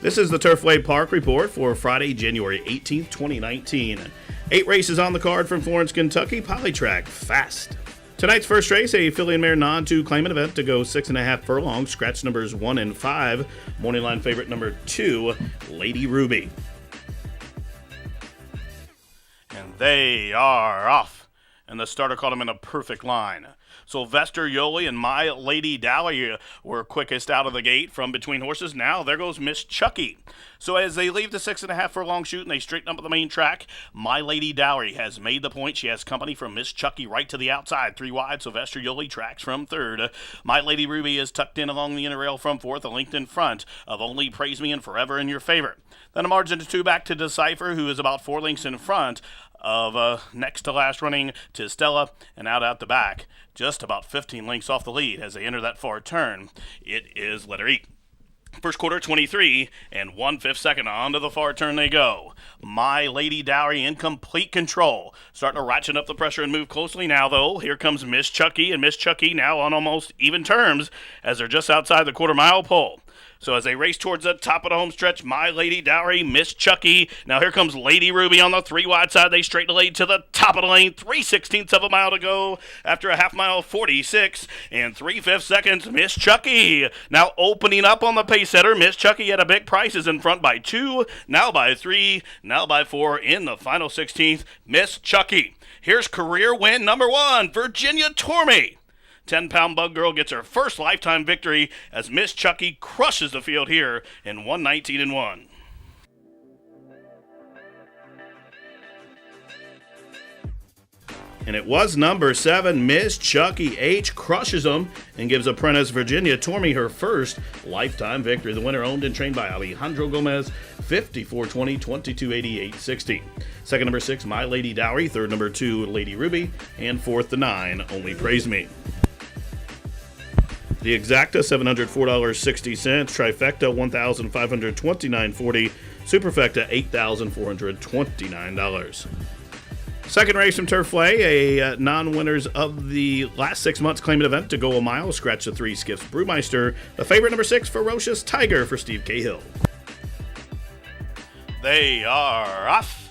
This is the Turfway Park Report for Friday, January 18th, 2019. 8 races on the card from Florence, Kentucky, Polytrack Fast. Tonight's first race, a filly and mare non-2 claimant event to go 6.5 furlongs, scratch numbers 1 and 5. Morning line favorite number 2, Lady Ruby. And they are off. And the starter caught him in a perfect line. Sylvester Yoli and My Lady Dally were quickest out of the gate from between horses. Now there goes Miss Chucky. So as they leave the 6.5 furlong shoot and they straighten up at the main track, My Lady Dally has made the point. She has company from Miss Chucky right to the outside. 3 wide, Sylvester Yoli tracks from third. My Lady Ruby is tucked in along the inner rail from fourth, a length in front of Only Praise Me and Forever in Your Favor. Then a margin to 2 back to Decipher, who is about 4 lengths in front of next to last running to Stella, and out the back, just about 15 lengths off the lead as they enter that far turn. It is letter E. First quarter, 23 and 1/5 second. On to the far turn they go. My Lady Dowry in complete control. Starting to ratchet up the pressure and move closely now, though. Here comes Miss Chucky, and Miss Chucky now on almost even terms as they're just outside the quarter-mile pole. So as they race towards the top of the home stretch, My Lady Dowry, Miss Chucky. Now here comes Lady Ruby on the 3 wide side. They straighten the lead to the top of the lane. 3/16 of a mile to go after a half mile, 46 and 3/5 seconds. Miss Chucky now opening up on the pace setter. Miss Chucky at a big price is in front by 2, now by 3, now by 4 in the final 16th. Miss Chucky. Here's career win number 1, Virginia Tormey. 10-pound Bug Girl gets her first lifetime victory as Miss Chucky crushes the field here in 1:19-1. And it was number 7, Miss Chucky H. crushes them and gives Apprentice Virginia Tormey her first lifetime victory. The winner owned and trained by Alejandro Gomez, 54-20, 22-88, 60. Second, number 6, My Lady Dowry. Third, number 2, Lady Ruby. And fourth, the 9, Only Praise Me. The exacta, $704.60. Trifecta, $1,529.40. Superfecta, $8,429. Second race from Turfway, a non-winners of the last 6 months claimant event to go a mile. Scratch the 3, skips Brewmeister. The favorite, number 6, Ferocious Tiger for Steve Cahill. They are off.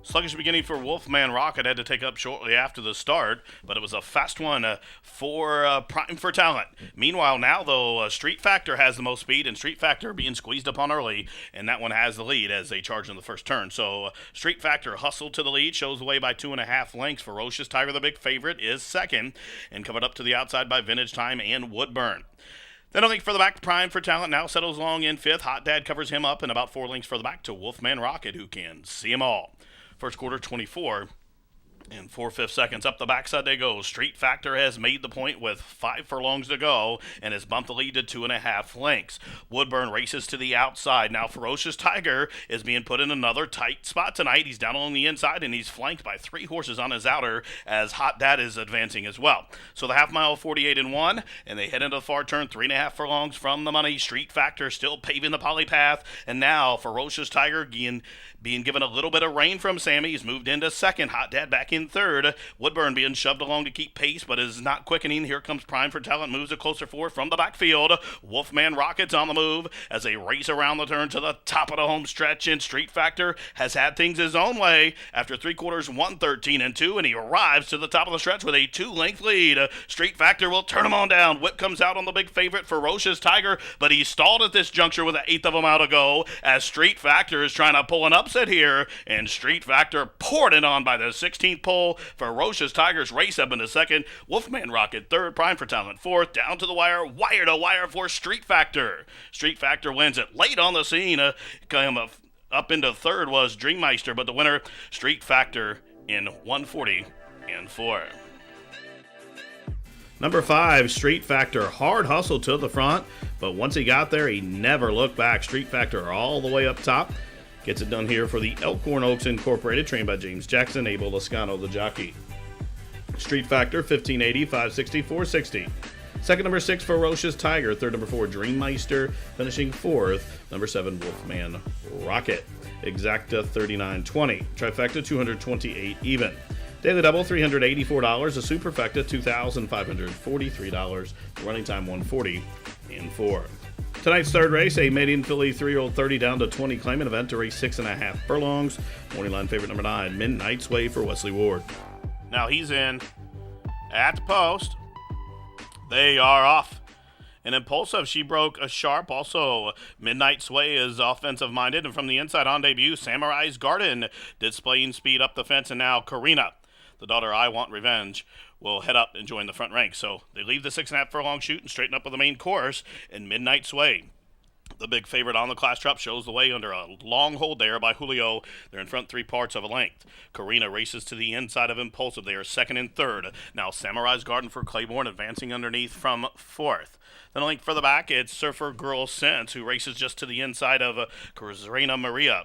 Sluggish beginning for Wolfman Rocket, had to take up shortly after the start, but it was a fast one for Prime for Talent. Meanwhile, now, though, Street Factor has the most speed, and Street Factor being squeezed upon early, and that one has the lead as they charge in the first turn. So Street Factor hustled to the lead, shows the way by 2.5 lengths. Ferocious Tiger, the big favorite, is second, and covered up to the outside by Vintage Time and Woodburn. Then a length further back, Prime for Talent now settles along in 5th. Hot Dad covers him up, and about 4 lengths further back to Wolfman Rocket, who can see them all. First quarter, 24 and 4/5 seconds. Up the backside they go. Street Factor has made the point with 5 furlongs to go and has bumped the lead to 2.5 lengths. Woodburn races to the outside. Now Ferocious Tiger is being put in another tight spot tonight. He's down along the inside and he's flanked by 3 horses on his outer as Hot Dad is advancing as well. So the half mile, 48-1, and they head into the far turn, 3.5 furlongs from the money. Street Factor still paving the poly path, and now Ferocious Tiger being given a little bit of rain from Sammy. He's moved into second. Hot Dad back in third. Woodburn being shoved along to keep pace, but is not quickening. Here comes Prime for Talent, moves a closer forward from the backfield. Wolfman Rocket's on the move as they race around the turn to the top of the home stretch, and Street Factor has had things his own way after 3 quarters, 1:13-2, and he arrives to the top of the stretch with a 2-length lead. Street Factor will turn him on down. Whip comes out on the big favorite, Ferocious Tiger, but he stalled at this juncture with 1/8 of a mile to go as Street Factor is trying to pull an upset here, and Street Factor poured it on by the 16th pole. Ferocious Tiger's race up into second. Wolfman Rocket third. Prime for Talent fourth. Down to the wire to wire for Street Factor. Street Factor wins it late on the scene. Up into third was Dreammeister, but the winner, Street Factor, in 1:40-4. Number 5, Street Factor, hard hustle to the front, but once he got there, he never looked back. Street Factor all the way up top. Gets it done here for the Elkhorn Oaks Incorporated, trained by James Jackson, Abel Lascano, the jockey. Street Factor, 1580, 560, 460. Second, number 6, Ferocious Tiger. Third, number 4, Dreammeister. Finishing fourth, number 7, Wolfman Rocket. Exacta, 39.20. Trifecta, 228 even. Daily double, $384. A superfecta, $2,543. The running time, 1:40-4. Tonight's third race, a maiden filly 3-year-old 30 down to 20 claimant event to race 6.5 furlongs. Morning line favorite number 9, Midnight Sway for Wesley Ward. Now he's in at the post. They are off. And Impulsive, she broke a sharp. Also, Midnight Sway is offensive-minded. And from the inside on debut, Samurai's Garden displaying speed up the fence. And now Karina, the daughter I Want Revenge, will head up and join the front rank. So they leave the 6.5 furlong shoot and straighten up with the main course. And Midnight Sway, the big favorite on the class trap, shows the way under a long hold there by Julio. They're in front 3 parts of a length. Karina races to the inside of Impulsive. They are second and third. Now Samurai's Garden for Claiborne advancing underneath from fourth. Then a link further back, it's Surfer Girl Sense, who races just to the inside of Carrera Maria.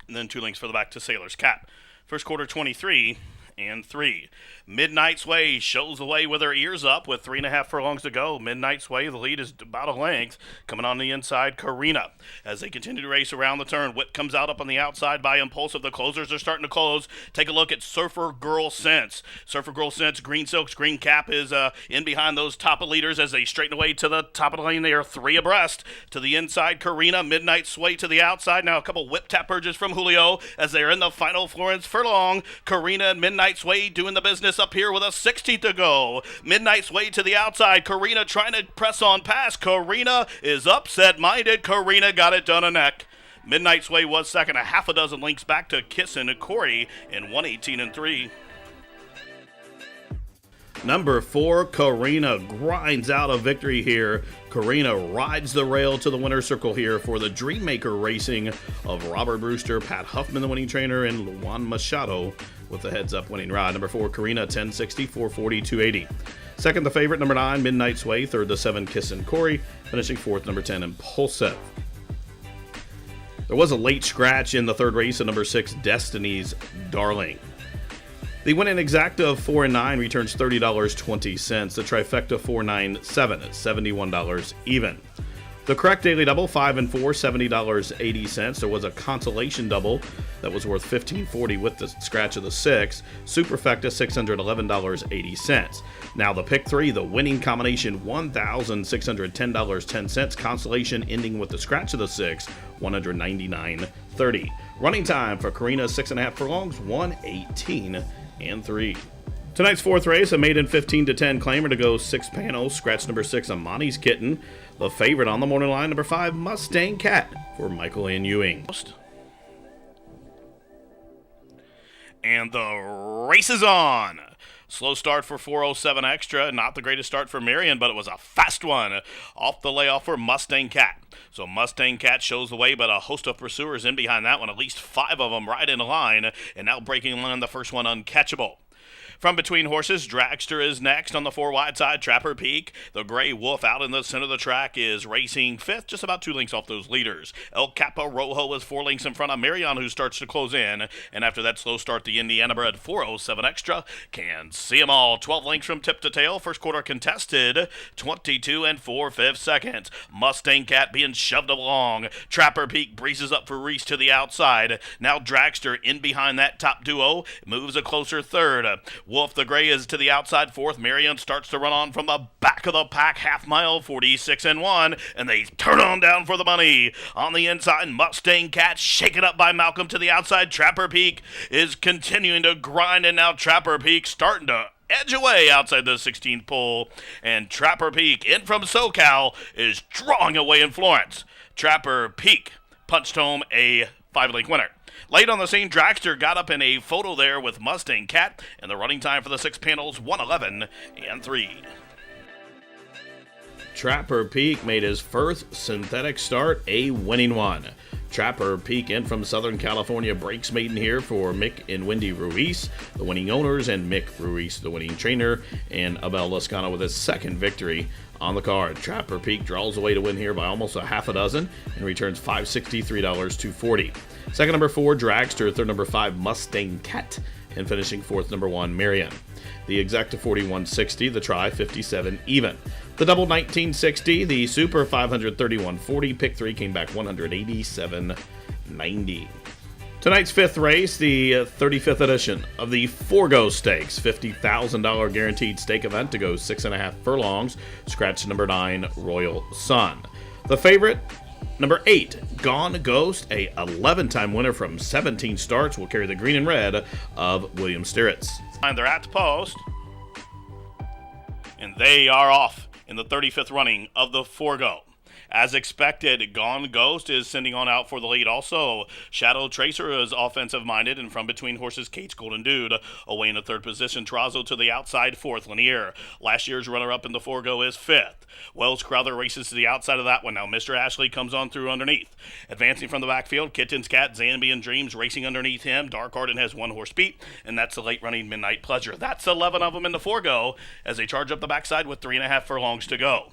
And then 2 links further back to Sailor's Cap. First quarter 23 and 3. Midnight Sway shows the way with her ears up with 3.5 furlongs to go. Midnight Sway, the lead is about a length. Coming on the inside, Karina. As they continue to race around the turn, Whip comes out up on the outside by Impulsive. The closers are starting to close. Take a look at Surfer Girl Sense. Surfer Girl Sense, Green Silk's Green Cap is in behind those top of leaders as they straighten away to the top of the lane. They are 3 abreast. To the inside, Karina. Midnight Sway to the outside. Now a couple whip tap urges from Julio as they're in the final Florence furlong. Karina and Midnight Sway doing the business up here with a 60 to go. Midnight Sway to the outside. Karina trying to press on past. Karina is upset-minded. Karina got it done a neck. Midnight Sway was second. A half a dozen links back to Kissin and Corey in 118 and 3. Number 4, Karina grinds out a victory here. Karina rides the rail to the winner's circle here for the Dreammaker Racing of Robert Brewster, Pat Huffman, the winning trainer, and Luan Machado with the heads-up winning ride. Number 4, Karina, 1060, 440, 280. Second, the favorite, number 9, Midnight Sway. Third, the 7, Kissin' Corey. Finishing fourth, number 10, Impulsive. There was a late scratch in the third race at number 6, Destiny's Darling. The winning exacta of 4 and 9 returns $30.20. The trifecta 4, 9, 7 at $71 even. The correct daily double 5 and 4, $70.80. There was a consolation double that was worth $15.40 with the scratch of the 6. Superfecta $611.80. Now the pick 3, the winning combination $1,610.10. Consolation ending with the scratch of the 6, $199.30. Running time for Karina's 6.5 furlongs, 118 and 3. Tonight's fourth race, a maiden 15 to 10 claimer to go 6 panels. Scratch number 6, Amani's Kitten. The favorite on the morning line, number 5, Mustang Cat for Michael N. Ewing. And the race is on. Slow start for 407 Extra. Not the greatest start for Marion, but it was a fast one off the layoff for Mustang Cat. So Mustang Cat shows the way, but a host of pursuers in behind that one. At least 5 of them right in a line. And now breaking line, the first one uncatchable. From between horses, Dragster is next on the 4 wide side. Trapper Peak, the Gray Wolf out in the center of the track, is racing 5th, just about 2 links off those leaders. El Capo Rojo is 4 links in front of Marion, who starts to close in. And after that slow start, the Indiana bred 407 Extra can see them all. 12 links from tip to tail. First quarter contested, 22 and 4/5 seconds. Mustang Cat being shoved along. Trapper Peak breezes up for Reese to the outside. Now Dragster in behind that top duo, moves a closer third. Wolf the Gray is to the outside 4th. Marion starts to run on from the back of the pack, half mile, 46 and 1, and they turn on down for the money. On the inside, Mustang Cat shaken up by Malcolm to the outside. Trapper Peak is continuing to grind, and now Trapper Peak starting to edge away outside the 16th pole, and Trapper Peak in from SoCal is drawing away in Florence. Trapper Peak punched home a 5-link winner. Late on the scene, Dragster got up in a photo there with Mustang Cat, and the running time for the 6 panels, 111 and 3. Trapper Peak made his first synthetic start a winning one. Trapper Peak in from Southern California breaks maiden here for Mick and Wendy Ruiz, the winning owners, and Mick Ruiz, the winning trainer, and Abel Lascano with his second victory on the card. Trapper Peak draws away to win here by almost a half a dozen and returns $563 to $40. Second, number 4, Dragster. Third, number 5, Mustang Cat. And finishing fourth, number 1, Marion. The exacta 41.60, the try 57 even. The double 19.60, the super 531.40. Pick 3 came back 187.90. Tonight's 5th race, the 35th edition of the Forgo Stakes, $50,000 guaranteed stake event to go 6.5 furlongs. Scratch number 9, Royal Sun. The favorite, number 8, Gone Ghost, a 11-time winner from 17 starts, will carry the green and red of William Sterritz. And they're at the post, and they are off in the 35th running of the Forgo. As expected, Gone Ghost is sending on out for the lead. Also, Shadow Tracer is offensive-minded, and from between horses, Kate's Golden Dude away in the 3rd position. Terrazzo to the outside, 4th. Lanier, last year's runner-up in the Forgo, is 5th. Wells Crowther races to the outside of that one. Now Mr. Ashley comes on through underneath. Advancing from the backfield, Kitten's Cat, Zambian Dreams racing underneath him. Dark Arden has 1 horse beat, and that's the late-running Midnight Pleasure. That's 11 of them in the Forgo as they charge up the backside with 3.5 furlongs to go.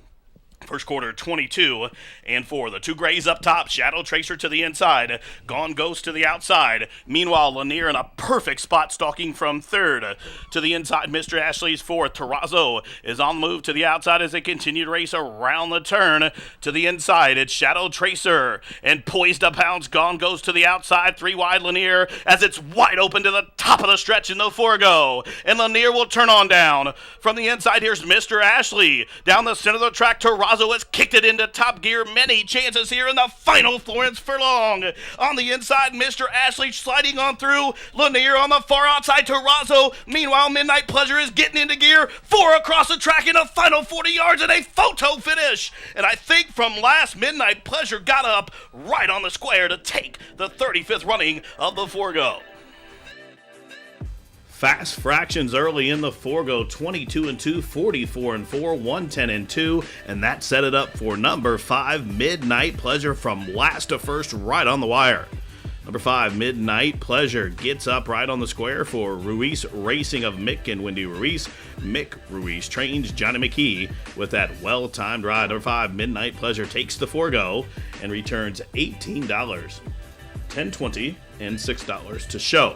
First quarter, 22 and 4. The 2 grays up top. Shadow Tracer to the inside. Gone Ghost to the outside. Meanwhile, Lanier in a perfect spot, stalking from 3rd to the inside. Mr. Ashley's 4th. Terrazzo is on the move to the outside as they continue to race around the turn to the inside. It's Shadow Tracer and poised to pounce. Gone Ghost to the outside. 3 wide Lanier as it's wide open to the top of the stretch in the Forgo. And Lanier will turn on down. From the inside, here's Mr. Ashley. Down the center of the track, Terrazzo has kicked it into top gear. Many chances here in the final Florence furlong. On the inside, Mr. Ashley sliding on through. Lanier on the far outside. Terrazzo. Meanwhile, Midnight Pleasure is getting into gear. 4 across the track in the final 40 yards and a photo finish. And I think from last, Midnight Pleasure got up right on the square to take the 35th running of the Forgo. Fast fractions early in the Forgo, 22 and 2, 44 and 4, 110 and 2, and that set it up for number 5, Midnight Pleasure, from last to first, right on the wire. Number 5, Midnight Pleasure, gets up right on the square for Ruiz Racing of Mick and Wendy Ruiz. Mick Ruiz trains Johnny McKee with that well-timed ride. Number 5, Midnight Pleasure, takes the Forgo and returns $18, $10.20, and $6 to show.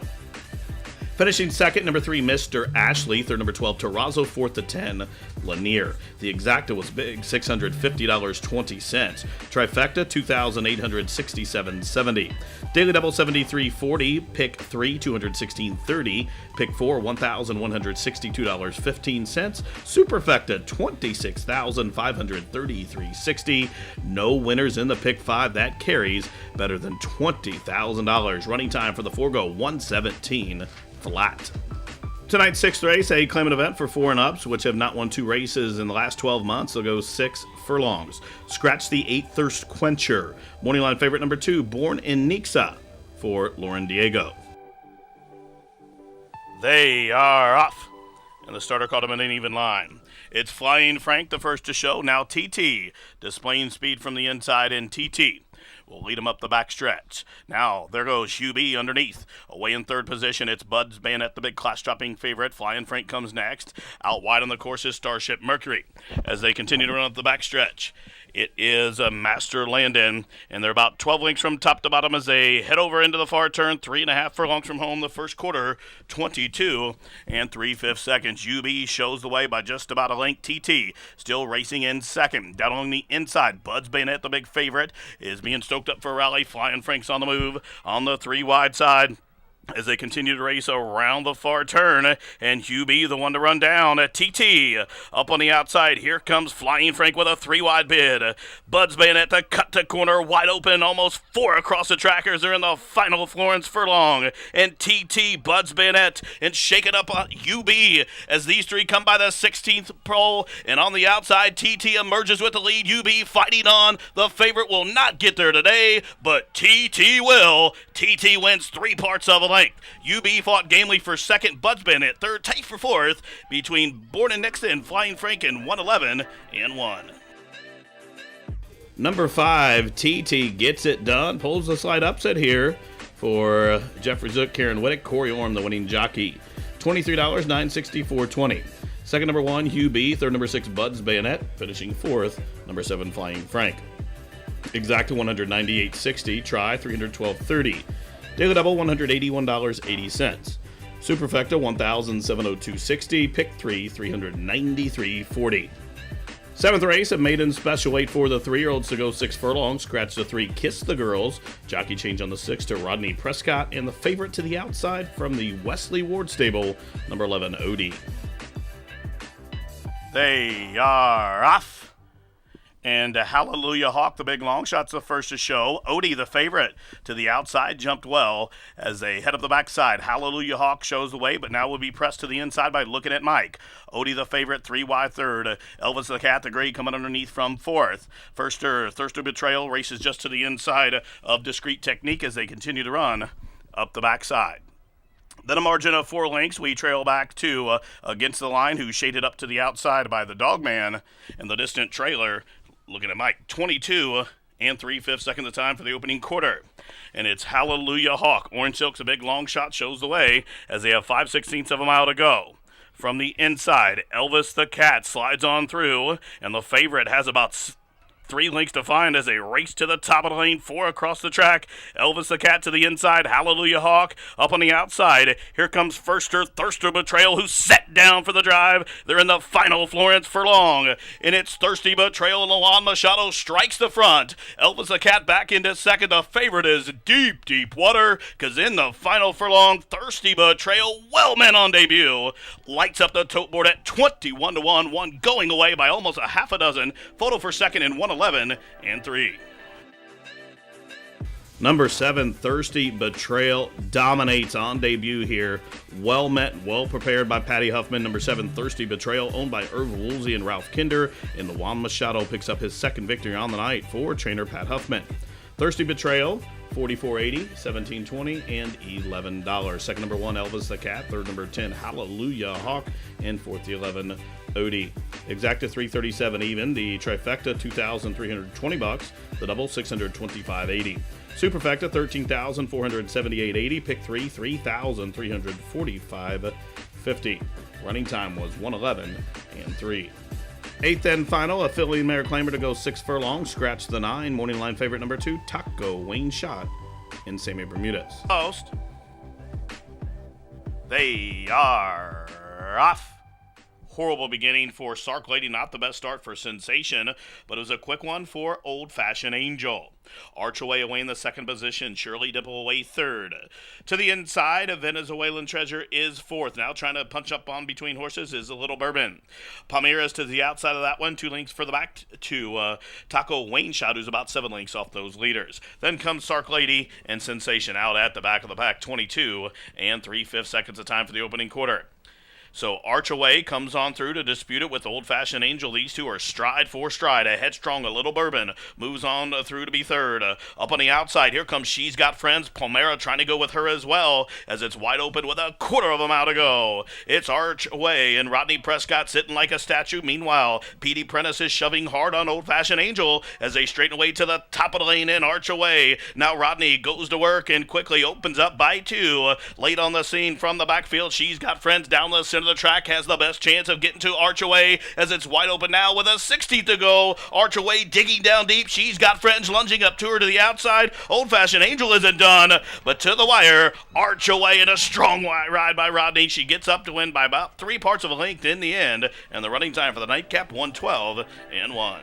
Finishing second, number 3, Mr. Ashley. Third, number 12, Terrazzo. 4th to 10, Lanier. The exacta was big, $650.20. Trifecta, $2,867.70. Daily double, $73.40. Pick 3, $216.30. Pick 4, $1,162.15. Superfecta, $26,533.60. No winners in the pick 5. That carries better than $20,000. Running time for the Forgo, 1:17 flat. Tonight's 6th race, a claimant event for 4 and ups, which have not won 2 races in the last 12 months. They'll go 6 furlongs. Scratch the 8 Thirst Quencher. Morning line favorite number 2, Born in Nixa, for Lauren Diego. They are off, and the starter caught him in an even line. It's Flying Frank, the first to show. Now TT, displaying speed from the inside, and TT will lead him up the backstretch. Now, there goes UB underneath. Away in 3rd position, it's Bud's Bayonet, the big class-dropping favorite. Flying Frank comes next. Out wide on the course is Starship Mercury as they continue to run up the backstretch. It is a Master Landon, and they're about 12 lengths from top to bottom as they head over into the far turn. 3.5 furlongs from home the first quarter, 22 and 3/5 seconds. UB shows the way by just about a length. TT still racing in second. Down on the inside, Bud's Bayonet, the big favorite, is being stoked up for a rally. Flying Frank's on the move on the 3 wide side as they continue to race around the far turn, and UB the one to run down. TT up on the outside. Here comes Flying Frank with a 3 wide bid. Bud's Bayonet to cut to corner, wide open, almost 4 across the trackers. They're in the final Florence furlong, and TT, Bud's Bayonet, and Shake It Up UB as these 3 come by the 16th pole, and on the outside, TT emerges with the lead. UB fighting on. The favorite will not get there today, but TT will. TT wins 3 parts of a length. UB fought gamely for second, Bud's Bayonet third, tight for 4th between Born in Nixa and Flying Frank in 1:11 and 1. Number 5, TT gets it done, pulls the slight upset here for Jeffrey Zook, Karen Whittick, Corey Orm, the winning jockey. $23, $964.20. Second, number 1, UB. Third, number 6, Bud's Bayonet. Finishing 4th, number 7, Flying Frank. Exacta, $198.60. Try, $312.30. Daily double, $181.80. Superfecta, $1,702.60. Pick 3, $393.40. 7th race, a maiden special weight for the 3-year-olds to go 6 furlongs. Scratch the 3, Kiss the Girls. Jockey change on the 6 to Rodney Prescott. And the favorite to the outside from the Wesley Ward stable, number 11, Odie. They are off. And Hallelujah Hawk, the big long shot's the first to show. Odie, the favorite, to the outside, jumped well as they head up the backside. Hallelujah Hawk shows the way, but now will be pressed to the inside by Looking at Mike. Odie, the favorite, 3 wide third. Elvis the Cat, the gray, coming underneath from fourth. Thirster Betrayal races just to the inside of Discreet Technique as they continue to run up the backside. Then a margin of 4 lengths, we trail back to Against the Line, who's shaded up to the outside by the Dogman and the Distant Trailer. Looking at Mike, 22 and 3/5 seconds of time for the opening quarter. And it's Hallelujah Hawk. Orange Silk's a big long shot, shows the way as they have 5/16 of a mile to go. From the inside, Elvis the Cat slides on through, and the favorite has about 3 lengths to find as they race to the top of the lane, 4 across the track. Elvis the Cat to the inside, Hallelujah Hawk up on the outside. Here comes Thirster Betrayal, who's set down for the drive. They're in the final Florence Furlong, and it's Thirsty Betrayal, and Lawan Machado strikes the front. Elvis the Cat back into second. The favorite is Deep Water, because in the final Furlong, Thirsty Betrayal, well men on debut, lights up the tote board at 21-1, one going away by almost a half a dozen. Photo for second in 1:11 and 3. Number 7, Thirsty Betrayal, dominates on debut here. Well met, well prepared by Patty Huffman. Number 7, Thirsty Betrayal, owned by Irv Woolsey and Ralph Kinder. And Lawan Machado picks up his second victory on the night for trainer Pat Huffman. Thirsty Betrayal, $44.80, $17.20, and $11. Second, number 1, Elvis the Cat. Third, number 10, Hallelujah Hawk. And fourth, the 11, Odie. Exacta $337 even. The trifecta $2,320. The double $625.80. Superfecta $13,478.80. Pick 3 $3,345.50. Running time was 1:11 and 3. Eighth and final, a Philly mare claimer to go 6 furlongs. Scratch the 9. Morning line favorite number 2, Taco Wayne Shot in Sammy Bermudez. Post. They are off. Horrible beginning for Sark Lady, not the best start for Sensation, but it was a quick one for Old Fashioned Angel. Archaway away in the second position, Shirley Dimple away third. To the inside, a Venezuelan Treasure is fourth. Now trying to punch up on between horses is a Little Bourbon. Palmeiras to the outside of that one, 2 lengths for the back to Taco Wayne Shot, who's about 7 lengths off those leaders. Then comes Sark Lady and Sensation out at the back of the pack, 22 and 3/5 seconds of time for the opening quarter. So Archaway comes on through to dispute it with Old Fashioned Angel. These two are stride for stride. A Headstrong, a Little Bourbon, moves on through to be third. Up on the outside, here comes She's Got Friends. Palmera trying to go with her as well, as it's wide open with a quarter of a mile to go. It's Archaway and Rodney Prescott sitting like a statue. Meanwhile, Petey Prentice is shoving hard on Old Fashioned Angel as they straighten away to the top of the lane in Archaway. Now Rodney goes to work and quickly opens up by 2. Late on the scene from the backfield, She's Got Friends down the center of the track has the best chance of getting to Archaway as it's wide open now with a 60th to go. Archaway digging down deep. She's Got Friends lunging up to her to the outside. Old Fashioned Angel isn't done, but to the wire, Archaway in a strong ride by Rodney. She gets up to win by about 3 parts of a length in the end, and the running time for the nightcap, 1:12 and 1.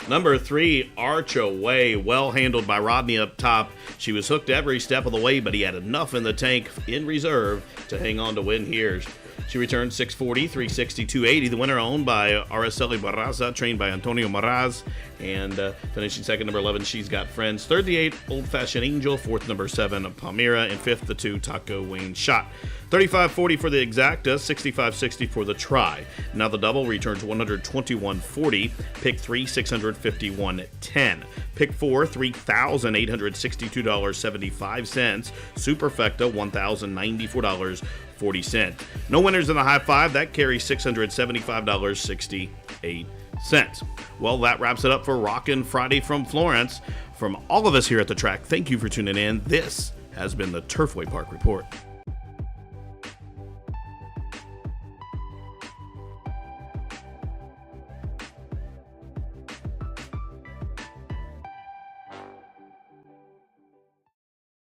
Number 3, Archaway, well handled by Rodney up top. She was hooked every step of the way, but he had enough in the tank in reserve to hang on to win here. She returned 640, 360, 280. The winner owned by Araceli Barraza, trained by Antonio Maraz. And finishing second, number 11, She's Got Friends. Third, the 8, Old Fashioned Angel. Fourth, number 7, Palmyra. And fifth, the 2, Taco Wayne Shot. 35.40 for the exacta, 65.60 for the try. Now the double returns 121.40. Pick 3, 651.10. Pick 4, $3,862.75. Superfecta, $1,094.40. No winners in the high five. That carries $675.68. Well, that wraps it up for Rockin' Friday from Florence. From all of us here at the track, thank you for tuning in. This has been the Turfway Park Report.